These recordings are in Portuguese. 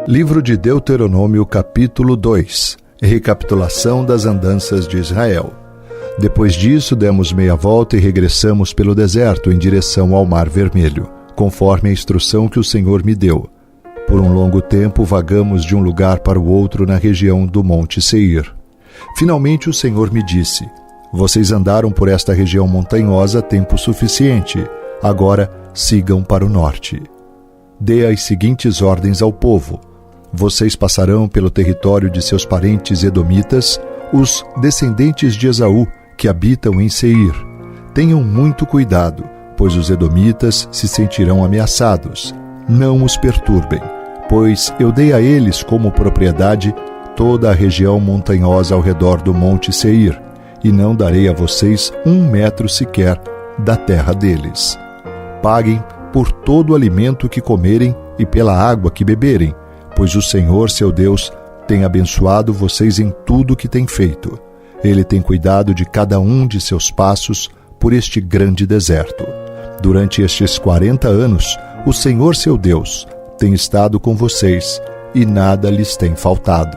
Livro de Deuteronômio, capítulo 2. Recapitulação das andanças de Israel. Depois disso, demos meia volta e regressamos pelo deserto em direção ao Mar Vermelho, conforme a instrução que o Senhor me deu. Por um longo tempo, vagamos de um lugar para o outro na região do Monte Seir. Finalmente, o Senhor me disse: vocês andaram por esta região montanhosa tempo suficiente. Agora, sigam para o norte. Dê as seguintes ordens ao povo: vocês passarão pelo território de seus parentes edomitas, os descendentes de Esaú, que habitam em Seir. Tenham muito cuidado, pois os edomitas se sentirão ameaçados. Não os perturbem, pois eu dei a eles como propriedade toda a região montanhosa ao redor do Monte Seir, e não darei a vocês 1 metro sequer da terra deles. Paguem por todo o alimento que comerem e pela água que beberem, pois o Senhor, seu Deus, tem abençoado vocês em tudo o que tem feito. Ele tem cuidado de cada um de seus passos por este grande deserto. Durante estes 40 anos, o Senhor, seu Deus, tem estado com vocês e nada lhes tem faltado.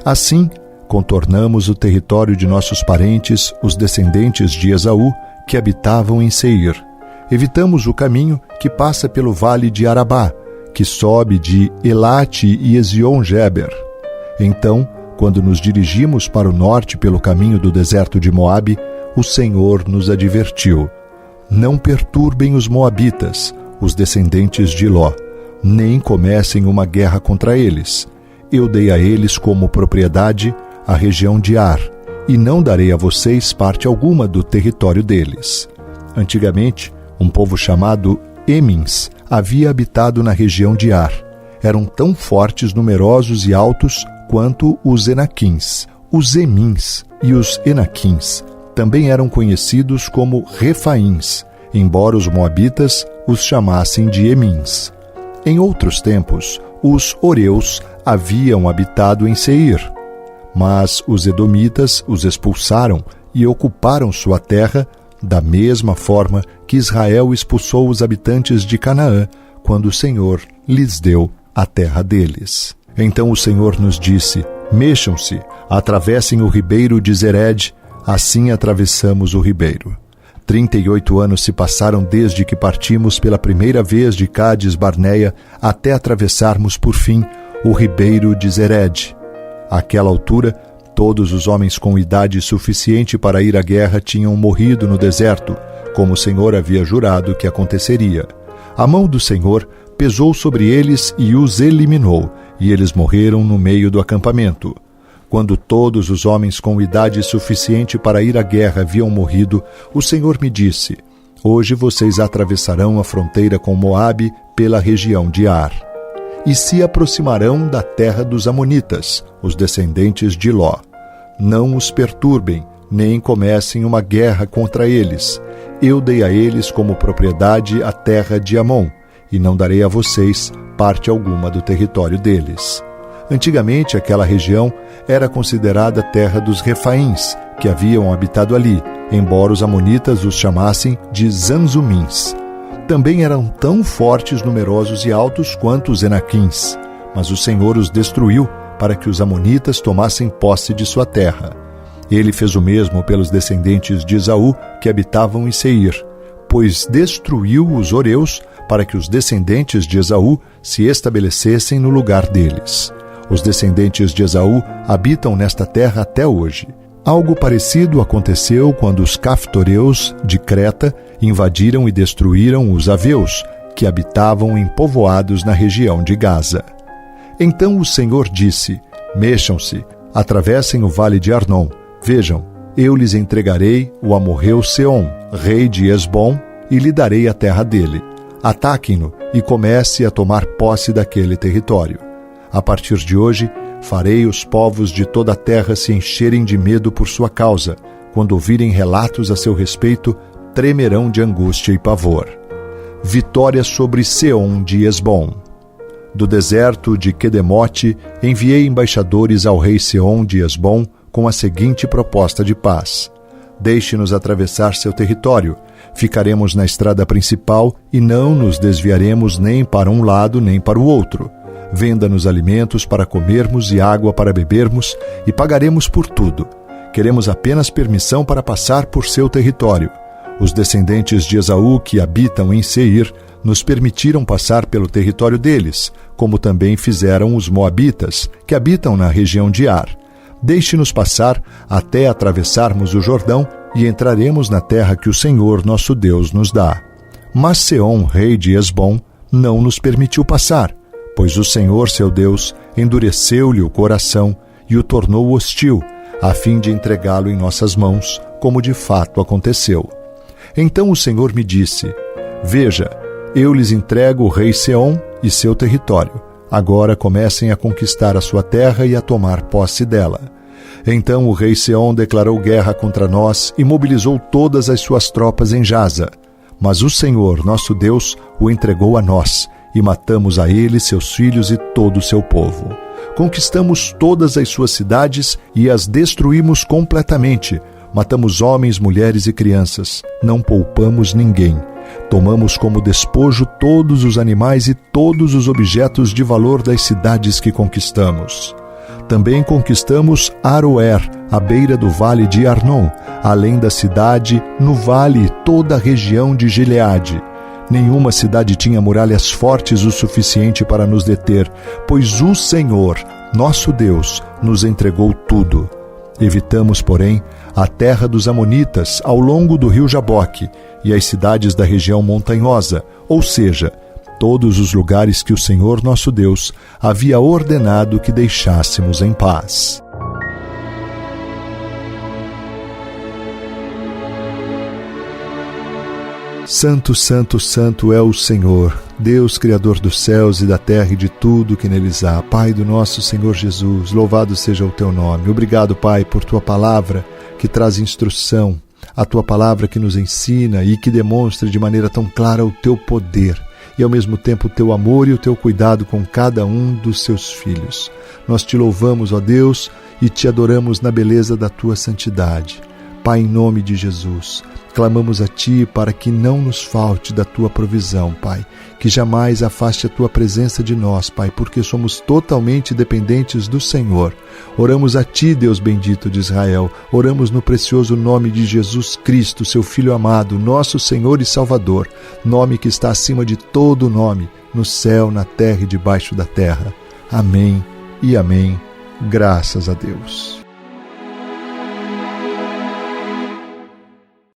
Assim, contornamos o território de nossos parentes, os descendentes de Esaú, que habitavam em Seir. Evitamos o caminho que passa pelo vale de Arabá, que sobe de Elate e Ezion-Geber. Então, quando nos dirigimos para o norte pelo caminho do deserto de Moabe, o Senhor nos advertiu: não perturbem os moabitas, os descendentes de Ló, nem comecem uma guerra contra eles. Eu dei a eles como propriedade a região de Ar, e não darei a vocês parte alguma do território deles. Antigamente, um povo chamado Emins havia habitado na região de Ar. Eram tão fortes, numerosos e altos quanto os Enaquins. Os Emins e os Enaquins também eram conhecidos como Refaíns, embora os moabitas os chamassem de Emins. Em outros tempos, os Oreus haviam habitado em Seir, mas os edomitas os expulsaram e ocuparam sua terra, da mesma forma que Israel expulsou os habitantes de Canaã, quando o Senhor lhes deu a terra deles. Então o Senhor nos disse: mexam-se, atravessem o ribeiro de Zered. Assim atravessamos o ribeiro. 38 anos se passaram desde que partimos pela primeira vez de Cádiz Barneia até atravessarmos por fim o ribeiro de Zered. Àquela altura, todos os homens com idade suficiente para ir à guerra tinham morrido no deserto, como o Senhor havia jurado que aconteceria. A mão do Senhor pesou sobre eles e os eliminou, e eles morreram no meio do acampamento. Quando todos os homens com idade suficiente para ir à guerra haviam morrido, o Senhor me disse: hoje vocês atravessarão a fronteira com Moabe pela região de Ar, e se aproximarão da terra dos Amonitas, os descendentes de Ló. Não os perturbem, nem comecem uma guerra contra eles. Eu dei a eles como propriedade a terra de Amon, e não darei a vocês parte alguma do território deles. Antigamente, aquela região era considerada terra dos Refaíns, que haviam habitado ali, embora os Amonitas os chamassem de Zanzumins. Também eram tão fortes, numerosos e altos quanto os Enaquins, mas o Senhor os destruiu para que os Amonitas tomassem posse de sua terra. Ele fez o mesmo pelos descendentes de Esaú, que habitavam em Seir, pois destruiu os Oreus para que os descendentes de Esaú se estabelecessem no lugar deles. Os descendentes de Esaú habitam nesta terra até hoje. Algo parecido aconteceu quando os Caftoreus de Creta invadiram e destruíram os Aveus, que habitavam em povoados na região de Gaza. Então o Senhor disse: mexam-se, atravessem o vale de Arnon. Vejam, eu lhes entregarei o amorreu Seom, rei de Esbom, e lhe darei a terra dele. Ataquem-no e comece a tomar posse daquele território. A partir de hoje, farei os povos de toda a terra se encherem de medo por sua causa. Quando ouvirem relatos a seu respeito, tremerão de angústia e pavor. Vitória sobre Seom de Esbom. Do deserto de Quedemote, enviei embaixadores ao rei Seom de Esbom com a seguinte proposta de paz: deixe-nos atravessar seu território. Ficaremos na estrada principal e não nos desviaremos nem para um lado nem para o outro. Venda-nos alimentos para comermos e água para bebermos, e pagaremos por tudo. Queremos apenas permissão para passar por seu território. Os descendentes de Esaú que habitam em Seir nos permitiram passar pelo território deles, como também fizeram os moabitas, que habitam na região de Ar. Deixe-nos passar até atravessarmos o Jordão e entraremos na terra que o Senhor nosso Deus nos dá. Mas Seom, rei de Hesbom, não nos permitiu passar, pois o Senhor, seu Deus, endureceu-lhe o coração e o tornou hostil, a fim de entregá-lo em nossas mãos, como de fato aconteceu. Então o Senhor me disse: Veja, eu lhes entrego o rei Seom e seu território. Agora comecem a conquistar a sua terra e a tomar posse dela. Então o rei Seom declarou guerra contra nós e mobilizou todas as suas tropas em Jaza. Mas o Senhor, nosso Deus, o entregou a nós, e matamos a ele, seus filhos e todo o seu povo. Conquistamos todas as suas cidades e as destruímos completamente. Matamos homens, mulheres e crianças. Não poupamos ninguém. Tomamos como despojo todos os animais e todos os objetos de valor das cidades que conquistamos. Também conquistamos Aroer, à beira do vale de Arnon, além da cidade, no vale e toda a região de Gileade. Nenhuma cidade tinha muralhas fortes o suficiente para nos deter, pois o Senhor, nosso Deus, nos entregou tudo. Evitamos, porém, a terra dos Amonitas ao longo do rio Jaboque e as cidades da região montanhosa, ou seja, todos os lugares que o Senhor nosso Deus havia ordenado que deixássemos em paz. Santo, santo, santo é o Senhor, Deus Criador dos céus e da terra e de tudo que neles há. Pai do nosso Senhor Jesus, louvado seja o teu nome. Obrigado, Pai, por tua palavra que traz instrução, a tua palavra que nos ensina e que demonstra de maneira tão clara o teu poder e ao mesmo tempo o teu amor e o teu cuidado com cada um dos seus filhos. Nós te louvamos, ó Deus, e te adoramos na beleza da tua santidade. Pai, em nome de Jesus, clamamos a Ti para que não nos falte da Tua provisão, Pai, que jamais afaste a Tua presença de nós, Pai, porque somos totalmente dependentes do Senhor. Oramos a Ti, Deus bendito de Israel, oramos no precioso nome de Jesus Cristo, Seu Filho amado, nosso Senhor e Salvador, nome que está acima de todo nome, no céu, na terra e debaixo da terra. Amém e amém. Graças a Deus.